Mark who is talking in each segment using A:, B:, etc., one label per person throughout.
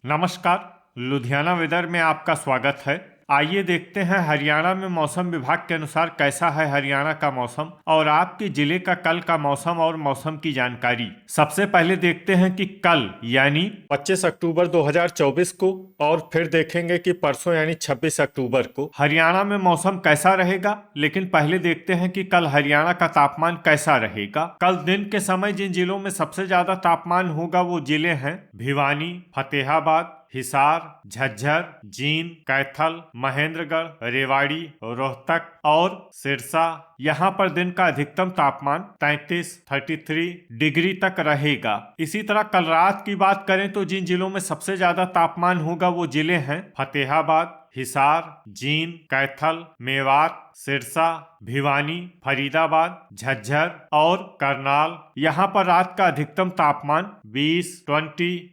A: नमस्कार। लुधियाना वेदर में आपका स्वागत है। आइए देखते हैं हरियाणा में मौसम विभाग के अनुसार कैसा है हरियाणा का मौसम और आपके जिले का कल का मौसम और मौसम की जानकारी। सबसे पहले देखते हैं कि कल यानी 25 अक्टूबर 2024 को और फिर देखेंगे कि परसों यानी 26 अक्टूबर को हरियाणा में मौसम कैसा रहेगा। लेकिन पहले देखते हैं कि कल हरियाणा का तापमान कैसा रहेगा। कल दिन के समय जिन जिलों में सबसे ज्यादा तापमान होगा वो जिले हैं भिवानी, फतेहाबाद, हिसार, झज्जर, जींद, कैथल, महेंद्रगढ़, रेवाड़ी, रोहतक और सिरसा। यहाँ पर दिन का अधिकतम तापमान 33 डिग्री तक रहेगा। इसी तरह कल रात की बात करें तो जिन जिलों में सबसे ज्यादा तापमान होगा वो जिले हैं फतेहाबाद, हिसार, जींद, कैथल, मेवात, सिरसा, भिवानी, फरीदाबाद, झज्जर और करनाल। यहाँ पर रात का अधिकतम तापमान 20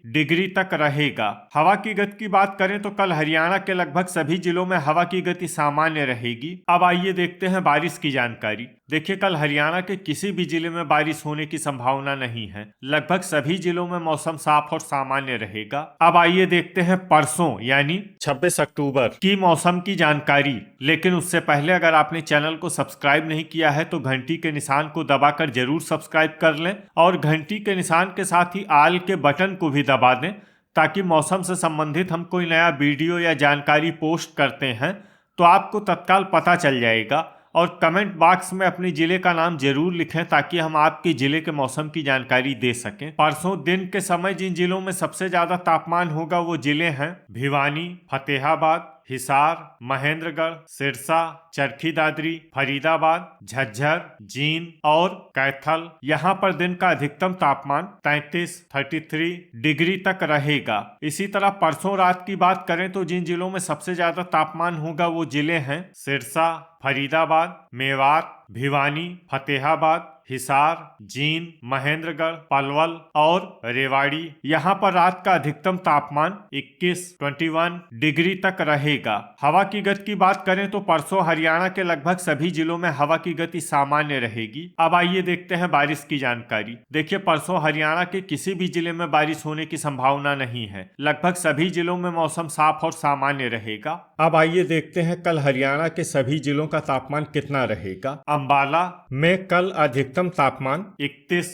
A: डिग्री तक रहेगा। हवा की गति की बात करें तो कल हरियाणा के लगभग सभी जिलों में हवा की गति सामान्य रहेगी। अब आइए देखते हैं बारिश की जानकारी। देखिए, कल हरियाणा के किसी भी जिले में बारिश होने की संभावना नहीं है। लगभग सभी जिलों में मौसम साफ और सामान्य रहेगा। अब आइए देखते हैं परसों यानी 26 अक्टूबर की मौसम की जानकारी। लेकिन उससे पहले अगर आपने चैनल को सब्सक्राइब नहीं किया है तो घंटी के निशान को दबाकर जरूर सब्सक्राइब कर लें और घंटी के निशान के साथ ही आल के बटन को भी दबा दें ताकि मौसम से संबंधित हम कोई नया वीडियो या जानकारी पोस्ट करते हैं तो आपको तत्काल पता चल जाएगा। और कमेंट बॉक्स में अपने जिले का नाम जरूर लिखें ताकि हम आपके जिले के मौसम की जानकारी दे सकें। परसों दिन के समय जिन जिलों में सबसे ज्यादा तापमान होगा वो जिले हैं भिवानी, फतेहाबाद, हिसार, महेंद्रगढ़, सिरसा, चरखी दादरी, फरीदाबाद, झज्जर, जींद और कैथल। यहाँ पर दिन का अधिकतम तापमान 33 डिग्री तक रहेगा। इसी तरह परसों रात की बात करें तो जिन जिलों में सबसे ज्यादा तापमान होगा वो जिले हैं सिरसा, फरीदाबाद, मेवात, भिवानी, फतेहाबाद, हिसार, जींद, महेंद्रगढ़, पलवल और रेवाड़ी। यहाँ पर रात का अधिकतम तापमान 21 डिग्री तक रहेगा। हवा की गति की बात करें तो परसों हरियाणा के लगभग सभी जिलों में हवा की गति सामान्य रहेगी। अब आइए देखते हैं बारिश की जानकारी। देखिए, परसों हरियाणा के किसी भी जिले में बारिश होने की संभावना नहीं है। लगभग सभी जिलों में मौसम साफ और सामान्य रहेगा। अब आइए देखते हैं कल हरियाणा के सभी जिलों का तापमान कितना रहेगा। अंबाला में कल अधिकतम तापमान 31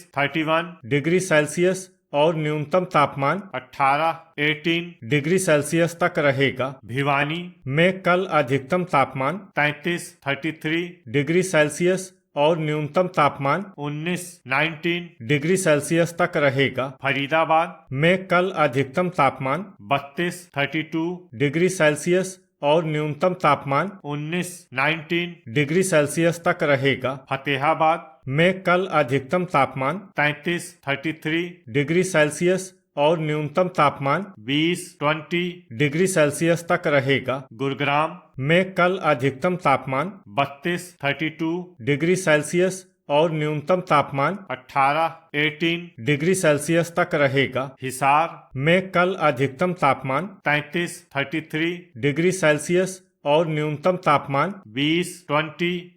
A: डिग्री सेल्सियस और न्यूनतम तापमान 18 डिग्री सेल्सियस तक रहेगा। भिवानी में कल अधिकतम तापमान 33 डिग्री सेल्सियस और न्यूनतम तापमान 19 डिग्री सेल्सियस तक रहेगा। फरीदाबाद में कल अधिकतम तापमान 32 डिग्री सेल्सियस और न्यूनतम तापमान 19 डिग्री सेल्सियस तक रहेगा। फतेहाबाद में कल अधिकतम तापमान 33 डिग्री सेल्सियस और न्यूनतम तापमान 20 डिग्री सेल्सियस तक रहेगा। गुरुग्राम में कल अधिकतम तापमान 32 डिग्री सेल्सियस और न्यूनतम तापमान 18 डिग्री सेल्सियस तक रहेगा। हिसार में कल अधिकतम तापमान 33 डिग्री सेल्सियस और न्यूनतम तापमान 20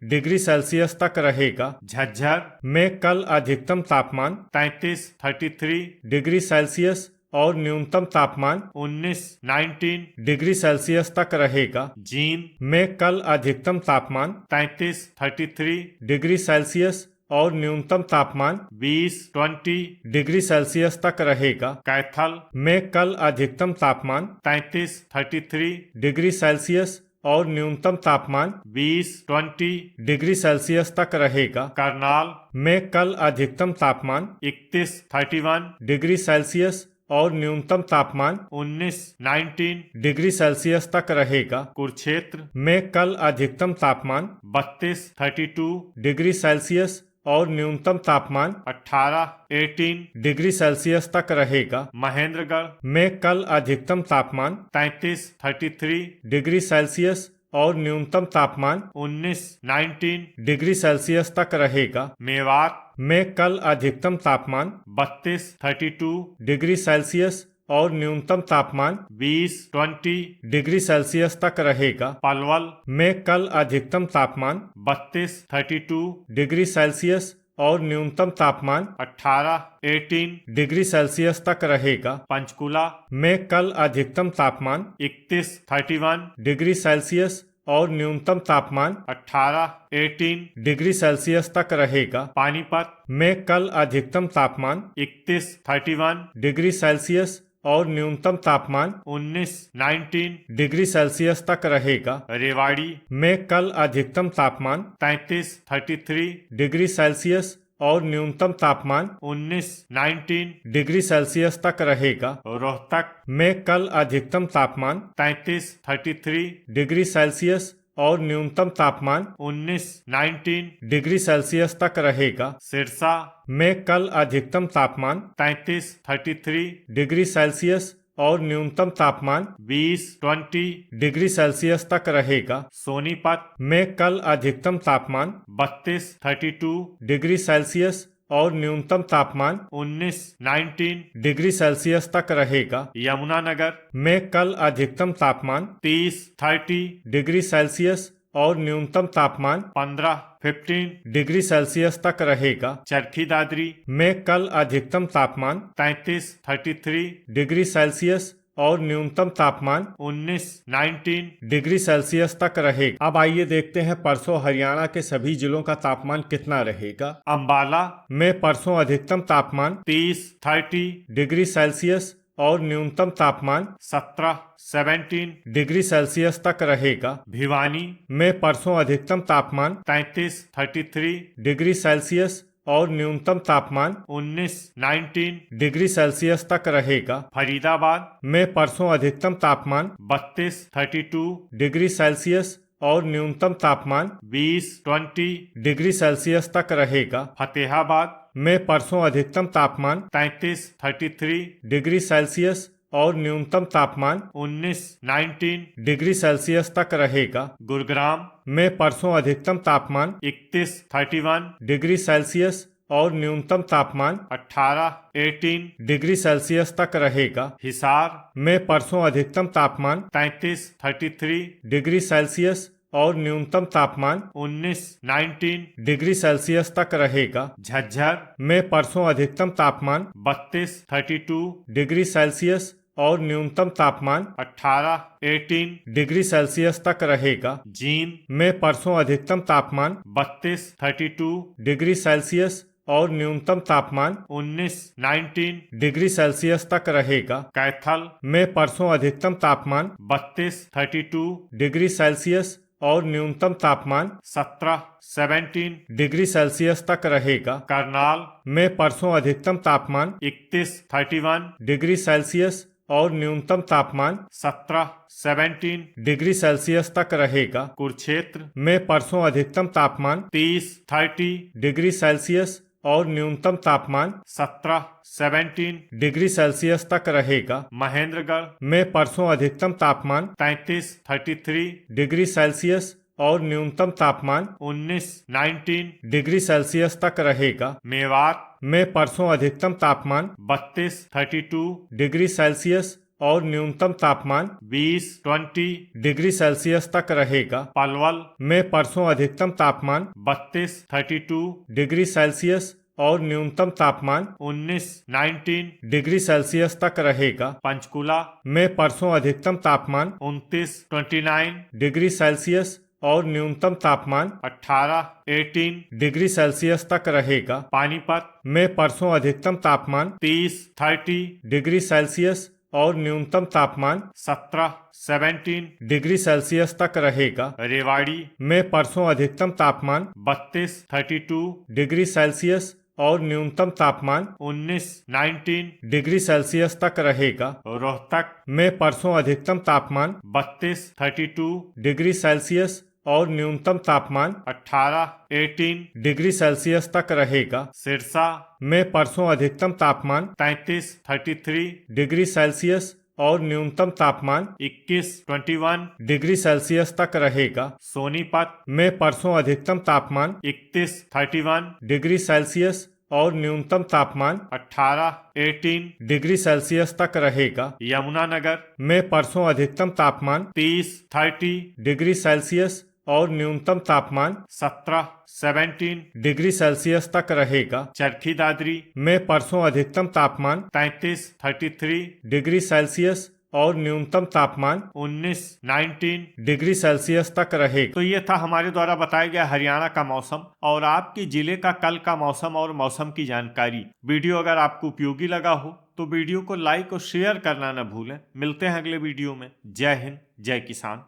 A: डिग्री सेल्सियस तक रहेगा। झज्जर में कल अधिकतम तापमान 33 डिग्री सेल्सियस और न्यूनतम तापमान 19 डिग्री सेल्सियस तक रहेगा। जींद में कल अधिकतम तापमान 33 डिग्री सेल्सियस और न्यूनतम तापमान 20 डिग्री सेल्सियस तक रहेगा। कैथल में कल अधिकतम तापमान 33 डिग्री सेल्सियस और न्यूनतम तापमान 20 डिग्री सेल्सियस तक रहेगा। करनाल में कल अधिकतम तापमान 31 डिग्री सेल्सियस और न्यूनतम तापमान 19 डिग्री सेल्सियस तक रहेगा। कुरुक्षेत्र में कल अधिकतम तापमान 32 डिग्री सेल्सियस और न्यूनतम तापमान 18 डिग्री सेल्सियस तक रहेगा। महेंद्रगढ़ में कल अधिकतम तापमान 33 डिग्री सेल्सियस और न्यूनतम तापमान 19 डिग्री सेल्सियस तक रहेगा। मेवात में कल अधिकतम तापमान 32 डिग्री सेल्सियस और न्यूनतम तापमान 20 डिग्री सेल्सियस तक रहेगा। पलवल में कल अधिकतम तापमान 32 डिग्री सेल्सियस और न्यूनतम तापमान 18 डिग्री सेल्सियस तक रहेगा। पंचकुला में कल अधिकतम तापमान 31 डिग्री सेल्सियस और न्यूनतम तापमान 18 डिग्री सेल्सियस तक रहेगा। पानीपत में कल अधिकतम तापमान 31 डिग्री सेल्सियस और न्यूनतम तापमान 19 डिग्री सेल्सियस तक रहेगा। रेवाड़ी में कल अधिकतम तापमान 33 डिग्री सेल्सियस और न्यूनतम तापमान 19 डिग्री सेल्सियस तक रहेगा। रोहतक में कल अधिकतम तापमान 33 डिग्री सेल्सियस और न्यूनतम तापमान 19 डिग्री सेल्सियस तक रहेगा। सिरसा में कल अधिकतम तापमान 33 डिग्री सेल्सियस और न्यूनतम तापमान 20 डिग्री सेल्सियस तक रहेगा। सोनीपत में कल अधिकतम तापमान 32 डिग्री सेल्सियस और न्यूनतम तापमान 19 डिग्री सेल्सियस तक रहेगा। यमुनानगर में कल अधिकतम तापमान 30 डिग्री सेल्सियस और न्यूनतम तापमान 15 डिग्री सेल्सियस तक रहेगा। चरखी दादरी में कल अधिकतम तापमान 33 डिग्री सेल्सियस और न्यूनतम तापमान 19 डिग्री सेल्सियस तक रहेगा। अब आइए देखते हैं परसों हरियाणा के सभी जिलों का तापमान कितना रहेगा। अंबाला में परसों अधिकतम तापमान 30 डिग्री सेल्सियस और न्यूनतम तापमान 17 डिग्री सेल्सियस तक रहेगा। भिवानी में परसों अधिकतम तापमान 33 डिग्री सेल्सियस और न्यूनतम तापमान 19 डिग्री सेल्सियस तक रहेगा। फरीदाबाद में परसों अधिकतम तापमान 32 डिग्री सेल्सियस और न्यूनतम तापमान 20 डिग्री सेल्सियस तक रहेगा। फतेहाबाद में परसों अधिकतम तापमान 33 डिग्री सेल्सियस और न्यूनतम तापमान 19 डिग्री सेल्सियस तक रहेगा। गुरुग्राम में परसों अधिकतम तापमान 31 डिग्री सेल्सियस और न्यूनतम तापमान 18 डिग्री सेल्सियस तक रहेगा। हिसार में परसों अधिकतम तापमान 33 डिग्री सेल्सियस और न्यूनतम तापमान 19 डिग्री सेल्सियस तक रहेगा। झज्जर में परसों अधिकतम तापमान 32 डिग्री सेल्सियस और न्यूनतम तापमान 18 डिग्री सेल्सियस तक रहेगा। जींद में परसों अधिकतम तापमान 32 डिग्री सेल्सियस और न्यूनतम तापमान 19 डिग्री सेल्सियस तक रहेगा। कैथल में परसों अधिकतम तापमान 32 डिग्री सेल्सियस और न्यूनतम तापमान 17 डिग्री सेल्सियस तक रहेगा। करनाल में परसों अधिकतम तापमान 31 डिग्री सेल्सियस और न्यूनतम तापमान 17 डिग्री सेल्सियस तक रहेगा। कुरुक्षेत्र में परसों अधिकतम तापमान 30 डिग्री सेल्सियस और न्यूनतम तापमान 17 डिग्री सेल्सियस तक रहेगा। महेंद्रगढ़ में परसों अधिकतम तापमान 33 डिग्री सेल्सियस और न्यूनतम तापमान 19 डिग्री सेल्सियस तक रहेगा। मेवात में परसों अधिकतम तापमान 32 डिग्री सेल्सियस और न्यूनतम तापमान 20 डिग्री सेल्सियस तक रहेगा। पलवल में परसों अधिकतम तापमान 32 डिग्री सेल्सियस और न्यूनतम तापमान 19 डिग्री सेल्सियस तक रहेगा। पंचकुला में परसों अधिकतम तापमान 29 डिग्री सेल्सियस और न्यूनतम तापमान 18 डिग्री सेल्सियस तक रहेगा। पानीपत में परसों अधिकतम तापमान 30 डिग्री सेल्सियस और न्यूनतम तापमान 17 डिग्री सेल्सियस तक रहेगा। रेवाड़ी में परसों अधिकतम तापमान 32 डिग्री सेल्सियस और न्यूनतम तापमान 19 डिग्री सेल्सियस तक रहेगा। रोहतक में परसों अधिकतम तापमान 32 डिग्री सेल्सियस और न्यूनतम तापमान 18 डिग्री सेल्सियस तक रहेगा। सिरसा में परसों अधिकतम तापमान 33 डिग्री सेल्सियस और न्यूनतम तापमान 21 डिग्री सेल्सियस तक रहेगा। सोनीपत में परसों अधिकतम तापमान 31 डिग्री सेल्सियस और न्यूनतम तापमान 18 डिग्री सेल्सियस तक रहेगा। यमुनानगर में परसों अधिकतम तापमान 30 डिग्री सेल्सियस और न्यूनतम तापमान 17 डिग्री सेल्सियस तक रहेगा। चरखी दादरी में परसों अधिकतम तापमान 33 डिग्री सेल्सियस और न्यूनतम तापमान 19 डिग्री सेल्सियस तक रहेगा। तो ये था हमारे द्वारा बताया गया हरियाणा का मौसम और आपके जिले का कल का मौसम और मौसम की जानकारी। वीडियो अगर आपको उपयोगी लगा हो तो वीडियो को लाइक और शेयर करना न भूलें। मिलते हैं अगले वीडियो में। जय हिंद, जय किसान।